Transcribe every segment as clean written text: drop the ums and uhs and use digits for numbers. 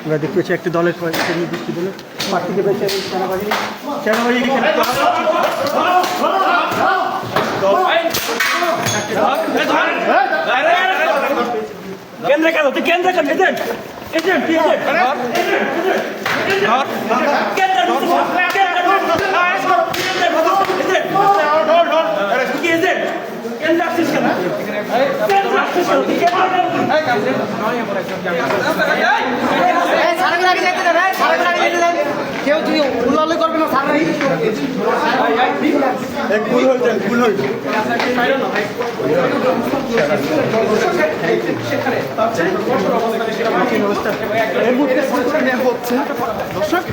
আমরা দেখতে পাচ্ছি একটি দলের নির্দিষ্ট দলের প্রার্থীকে পেয়েছে সেনাবাহিনী কেন্দ্রে কেন তুই কেন্দ্রে কেন এজেন্ট এজেন্ট কেউ তুমি উল্লাল করবে না দর্শক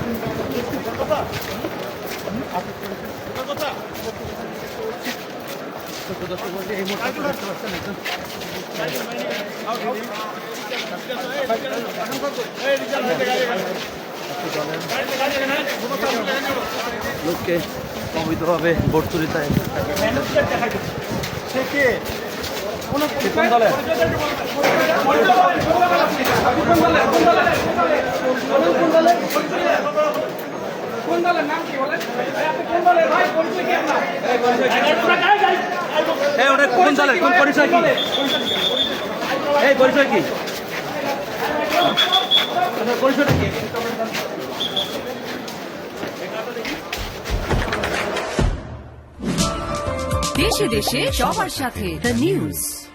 এই মুহূর্তে দেখতে পাচ্ছেন লোককে অবৈধভাবে বর্তুরিতায় কোন দলে কোন দলের কোন পরিচয় কি এই পরিচয় কি পরিচয়টা কি দেশে দেশে সবার সাথে দ্য নিউজ।